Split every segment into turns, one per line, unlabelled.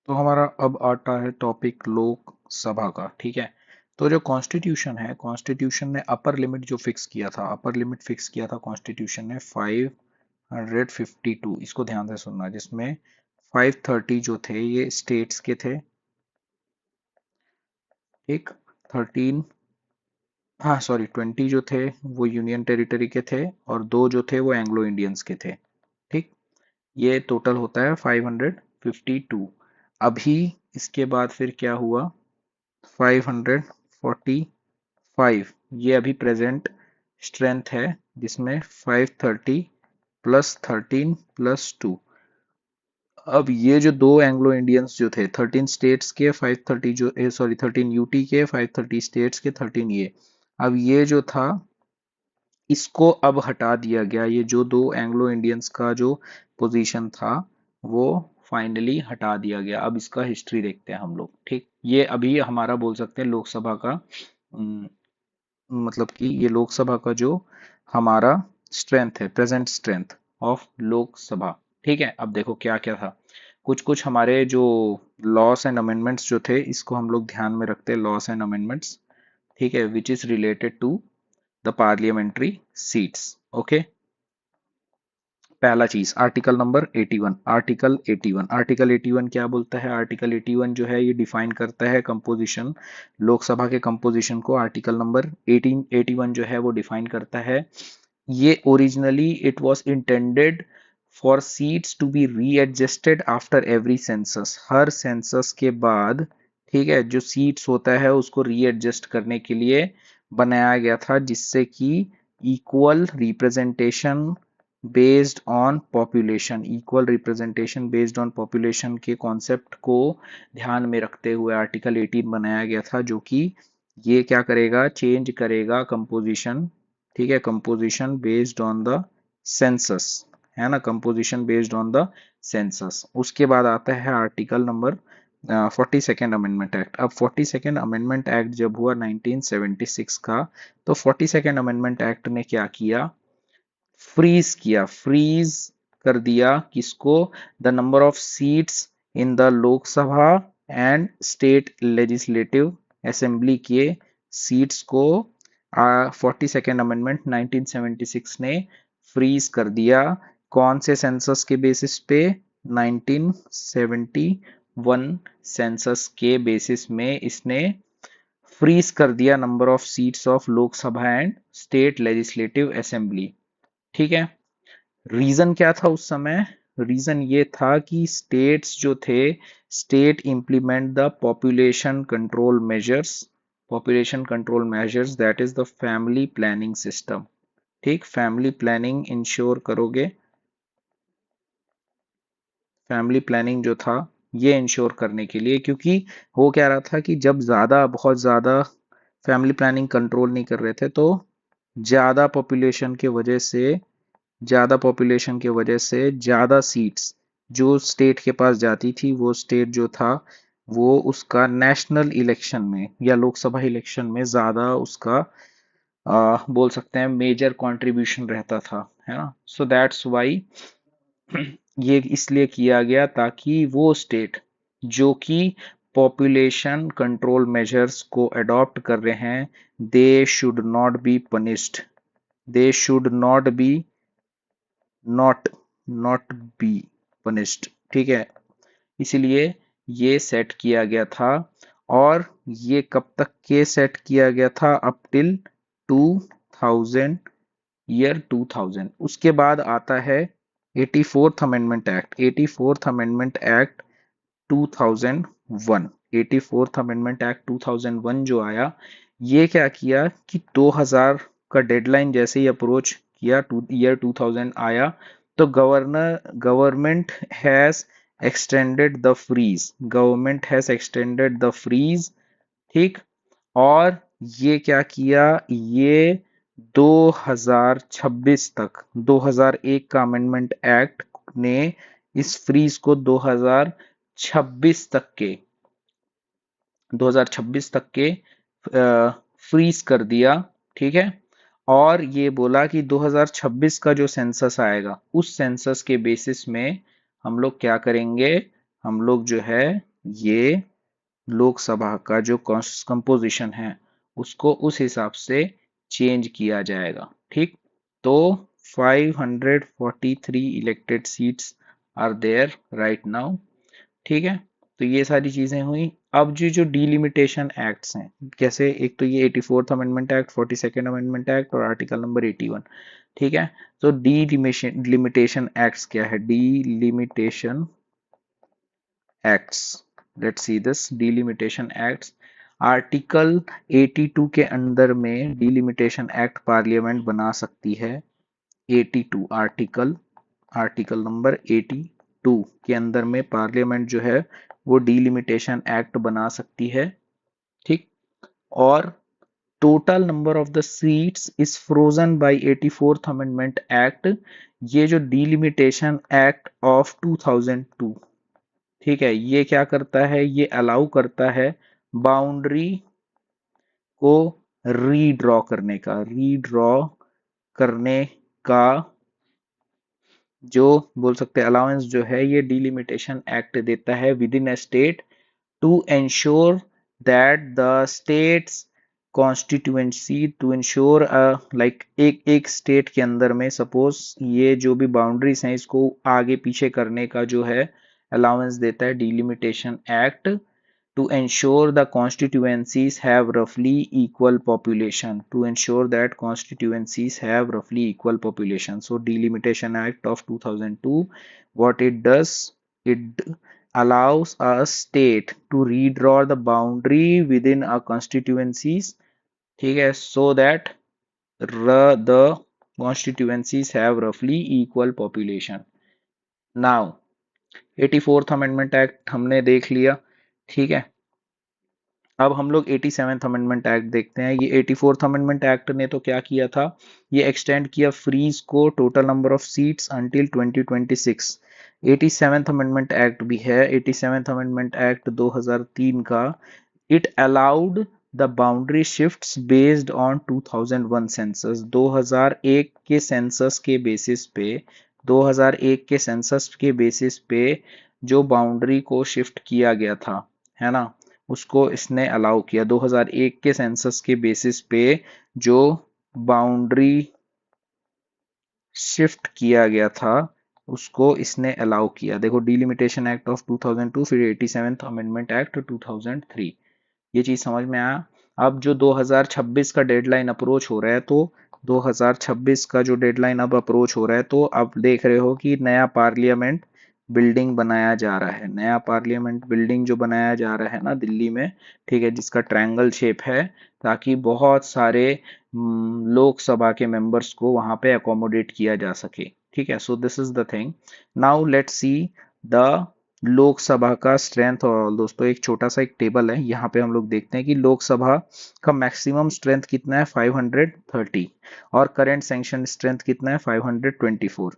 तो हमारा अब आता है टॉपिक लोकसभा का। ठीक है। तो जो कॉन्स्टिट्यूशन है, कॉन्स्टिट्यूशन ने अपर लिमिट जो फिक्स किया था, अपर लिमिट फिक्स किया था कॉन्स्टिट्यूशन ने 552। इसको ध्यान से सुनना, जिसमें 530 जो थे ये स्टेट्स के थे। ठीक। 13, हाँ सॉरी 20 जो थे वो यूनियन टेरिटरी के थे, और दो जो थे वो एंग्लो इंडियंस के थे। ठीक। ये टोटल होता है 552। अभी इसके बाद फिर क्या हुआ, 545, ये अभी प्रेजेंट स्ट्रेंथ है, जिसमें 530 प्लस 13 प्लस 2। अब ये जो दो एंग्लो इंडियंस जो थे 13 स्टेट्स के 530, जो सॉरी 13 यूटी के 530 स्टेट्स के 13, ये अब ये जो था इसको अब हटा दिया गया। ये जो दो एंग्लो इंडियंस का जो पोजीशन था वो फाइनली हटा दिया गया। अब इसका हिस्ट्री देखते हैं हम लोग। ठीक। ये अभी हमारा बोल सकते हैं लोकसभा का, अम, मतलब कि ये लोकसभा का जो हमारा स्ट्रेंथ है, प्रेजेंट स्ट्रेंथ ऑफ लोकसभा। ठीक है। अब देखो क्या क्या था। कुछ कुछ हमारे जो लॉस एंड अमेंडमेंट्स जो थे, इसको हम लोग ध्यान में रखते हैं, लॉस एंड अमेंडमेंट्स। ठीक है, which is related to the parliamentary seats. Okay. पहला चीज आर्टिकल नंबर 81। आर्टिकल 81, आर्टिकल 81 क्या बोलता है? आर्टिकल 81 जो है ये डिफाइन करता है कंपोजिशन, लोकसभा के कंपोजिशन को। आर्टिकल नंबर 1881 जो है वो डिफाइन करता है। ये originally it was intended for seats to be readjusted after every census. हर सेंसस के बाद, ठीक है, जो सीट्स होता है उसको रीएडजस्ट करने के लिए बनाया गया था, जिससे कि equal representation based on population, equal representation based on population के कॉन्सेप्ट को ध्यान में रखते हुए आर्टिकल 18 बनाया गया था, जो कि ये क्या करेगा, चेंज करेगा कंपोजिशन। ठीक है, composition based on the census, है ना, composition based on the census. उसके बाद आता है article number 42nd amendment act. अब 42nd अमेंडमेंट एक्ट जब हुआ 1976 का, तो 42nd अमेंडमेंट एक्ट ने क्या किया, फ्रीज किया, फ्रीज कर दिया किसको, the number of seats in the Lok Sabha and state legislative assembly के सीट्स को। 42nd अमेंडमेंट 1976 ने फ्रीज कर दिया। कौन से सेंसस के बेसिस पे? 1971 सेंसस के बेसिस में इसने फ्रीज कर दिया number of seats of Lok Sabha and state legislative assembly. ठीक है। रीजन क्या था उस समय? रीजन ये था कि स्टेट्स जो थे, state implement the population control measures, population control measures, that is the family planning system. ठीक, फैमिली प्लानिंग इंश्योर करोगे, फैमिली प्लानिंग जो था ये इंश्योर करने के लिए, क्योंकि हो क्या रहा था कि जब ज्यादा, बहुत ज्यादा फैमिली प्लानिंग कंट्रोल नहीं कर रहे थे, तो ज्यादा पॉपुलेशन के वजह से, ज्यादा पॉपुलेशन की वजह से ज्यादा सीट्स जो स्टेट के पास जाती थी, वो स्टेट जो था वो उसका नेशनल इलेक्शन में या लोकसभा इलेक्शन में ज्यादा उसका बोल सकते हैं मेजर कंट्रीब्यूशन रहता था, है ना। सो दैट्स वाई ये इसलिए किया गया ताकि वो स्टेट जो कि पॉपुलेशन कंट्रोल मेजर्स को अडॉप्ट कर रहे हैं, they should not be punished, they should not be, not not be punished. ठीक है, इसलिए ये सेट किया गया था। और ये कब तक के सेट किया गया था? Up till 2000, year 2000। उसके बाद आता है 84th amendment act. 84th amendment act 2001। 84th amendment act 2001 जो आया, ये क्या किया कि 2000 का डेडलाइन जैसे ही अप्रोच किया, ईयर 2000 आया, तो government has extended the freeze, government has extended the freeze. ठीक। और ये क्या किया, ये 2026 तक, 2001 का अमेंडमेंट एक्ट ने इस फ्रीज को 2026 तक के, 2026 तक के फ्रीज कर दिया। ठीक है। और ये बोला कि 2026 का जो सेंसस आएगा, उस सेंसस के बेसिस में हम लोग क्या करेंगे, हम लोग जो है ये लोकसभा का जो कंपोजिशन है उसको उस हिसाब से चेंज किया जाएगा। ठीक, तो 543 elected seats are there right now. ठीक है, तो ये सारी चीजें हुई। अब जो जो डीलिमिटेशन एक्ट्स हैं, कैसे, एक तो ये 84th amendment act, 42nd amendment act और आर्टिकल नंबर 81। ठीक है, तो डीलिमिटेशन एक्ट्स क्या है? Delimitation acts, let's see this delimitation acts. Article 82 के अंदर में डीलिमिटेशन एक्ट पार्लियामेंट बना सकती है। 82 आर्टिकल, आर्टिकल नंबर 82 के अंदर में पार्लियामेंट जो है वो डीलिमिटेशन एक्ट बना सकती है। ठीक, और total number of the seats is frozen by 84th amendment act. ये जो डीलिमिटेशन एक्ट ऑफ 2002, ठीक है, ये क्या करता है? ये अलाउ करता है बाउंड्री को रीड्रॉ करने का, रीड्रॉ करने का जो बोल सकते हैं अलाउंस जो है ये डीलिमिटेशन एक्ट देता है within a state to ensure that the states constituency to ensure like एक स्टेट के अंदर में सपोज ये जो भी बाउंड्रीज हैं इसको आगे पीछे करने का जो है अलाउंस देता है delimitation act, to ensure the constituencies have roughly equal population, to ensure that constituencies have roughly equal population. So delimitation act of 2002, what it does, it allows a state to redraw the boundary within a constituencies, ठीक है, so that the constituencies have roughly equal population. Now 84th amendment act हमने देख लिया। ठीक है, अब हम लोग 87th अमेंडमेंट एक्ट देखते हैं। ये 84th अमेंडमेंट एक्ट ने तो क्या किया था, ये एक्सटेंड किया फ्रीज को total number of seats until 2026। 87th amendment act भी है, 87th अमेंडमेंट एक्ट 2003 का। It allowed the boundary shifts based on 2001 census, 2001 के सेंसस के बेसिस पे, 2001 के सेंसस के बेसिस पे जो बाउंड्री को शिफ्ट किया गया था, है ना, उसको इसने अलाउ किया। 2001 के सेंसस के बेसिस पे जो बाउंड्री शिफ्ट किया गया था उसको इसने अलाउ किया। देखो डीलिमिटेशन एक्ट ऑफ 2002, फिर 87th अमेंडमेंट एक्ट 2003, ये चीज समझ में आया। अब जो 2026 का डेडलाइन अप्रोच हो रहा है, तो 2026 का जो डेडलाइन अब अप्रोच हो रहा है, तो अब देख रहे हो कि नया पार्लियामेंट बिल्डिंग बनाया जा रहा है। नया पार्लियामेंट बिल्डिंग जो बनाया जा रहा है ना दिल्ली में, ठीक है, जिसका ट्रायंगल शेप है, ताकि बहुत सारे लोकसभा के मेंबर्स को वहां पे अकोमोडेट किया जा सके। ठीक है, so this is the thing. Now let's see the Lok Sabha का स्ट्रेंथ। और दोस्तों एक छोटा सा एक टेबल है, यहाँ पे हम लोग देखते हैं कि लोकसभा का मैक्सिमम स्ट्रेंथ कितना है, 530, और करंट सैंक्शन स्ट्रेंथ कितना है, 524।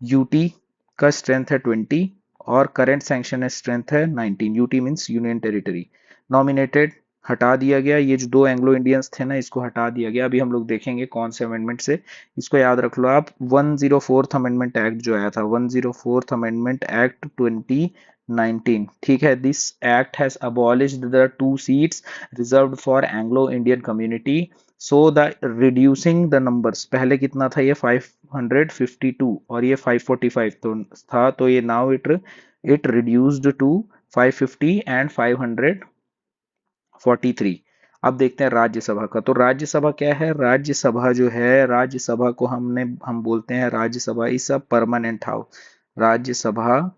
यूटी का स्ट्रेंथ है 20 और करंट सैंक्शन स्ट्रेंथ है 19। UT means union territory. Nominated हटा दिया गया, ये जो दो एंग्लो इंडियंस थे ना इसको हटा दिया गया। अभी हम लोग देखेंगे कौन से अमेंडमेंट से, इसको याद रख लो आप। 104th अमेंडमेंट एक्ट जो आया था, 104th अमेंडमेंट एक्ट 2019, ठीक है, this act has abolished the 2 seats reserved for Anglo Indian community. So the reducing the numbers, पहले कितना था ये 552 और ये 545 तो था, तो ये now it reduced to 550 and 543। अब देखते हैं राज्यसभा का। तो राज्यसभा क्या है, राज्यसभा जो है, राज्यसभा को हम बोलते हैं Rajya Sabha is a permanent house. Rajya Sabha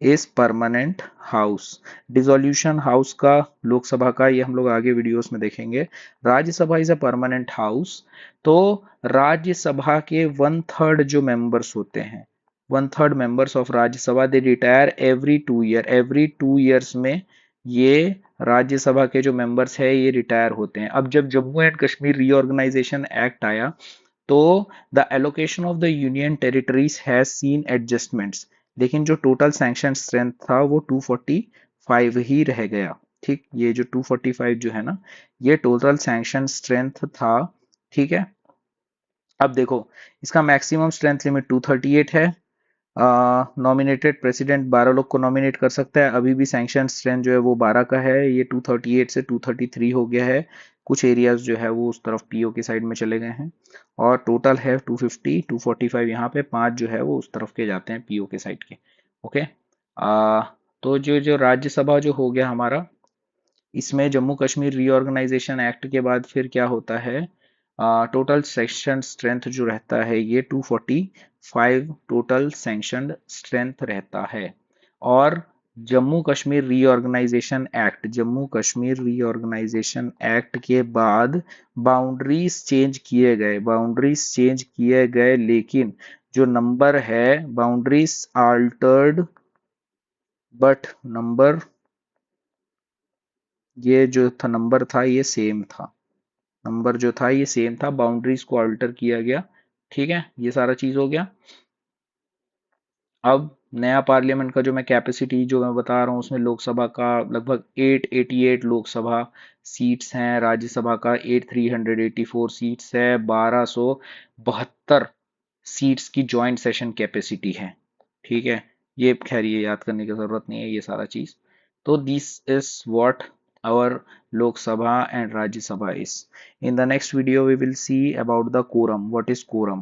is permanent house. Dissolution house का, लोकसभा का, ये हम लोग आगे वीडियोस में देखेंगे। Rajya Sabha is a permanent house. तो राज्यसभा के 1/3 जो मेंबर्स होते हैं, 1/3 members of Rajya Sabha they retire every 2 year. Every 2 years में ये राज्यसभा के जो मेंबर्स है ये रिटायर होते हैं। अब जब Jammu and Kashmir reorganisation act आया, तो the allocation of the union territories has seen adjustments, लेकिन जो टोटल सैंक्शन स्ट्रेंथ था वो 245 ही रह गया। ठीक, ये जो 245 जो है ना, ये टोटल सैंक्शन स्ट्रेंथ था। ठीक है, अब देखो इसका मैक्सिमम स्ट्रेंथ लिमिट 238 है, नॉमिनेटेड प्रेसिडेंट 12 लोग को नॉमिनेट कर सकता है। अभी भी सैंक्शन स्ट्रेंथ जो है वो 12 का है। ये 238 से 233 हो गया है। कुछ एरियाज जो है वो उस तरफ पीओ की साइड में चले गए हैं। और टोटल है 250, 245 यहाँ पे, 5 जो है वो उस तरफ के जाते हैं पीओ के साइड के। ओके। तो जो जो राज्यसभा जो हो गया हमारा, इसमें जम्मू कश्मीर रीऑर्गेनाइजेशन एक्ट के बाद फिर क्या होता है, टोटल सेक्शन स्ट्रेंथ जो रहता है ये 245 टोटल सैंक्शन स्ट्रेंथ रहता है। और जम्मू कश्मीर रीऑर्गेनाइजेशन एक्ट के बाद बाउंड्रीज चेंज किए गए, लेकिन जो नंबर है, बाउंड्रीज आल्टर्ड बट नंबर, ये जो था नंबर था ये सेम था। नंबर जो था ये सेम था, बाउंड्रीज को अल्टर किया गया। ठीक है, ये सारा चीज हो गया। अब नया पार्लियामेंट का जो मैं कैपेसिटी जो मैं बता रहा हूँ, उसमें लोकसभा का लगभग 888 लोकसभा सीट्स हैं, राज्यसभा का 8384 सीट्स है, 1272 सीट्स की जॉइंट सेशन कैपेसिटी है। ठीक है, ये खैर ये याद करने की जरूरत नहीं है ये सारा चीज। तो this is what our Lok Sabha and Rajya Sabha is. In the next video, we will see about the quorum. What is quorum?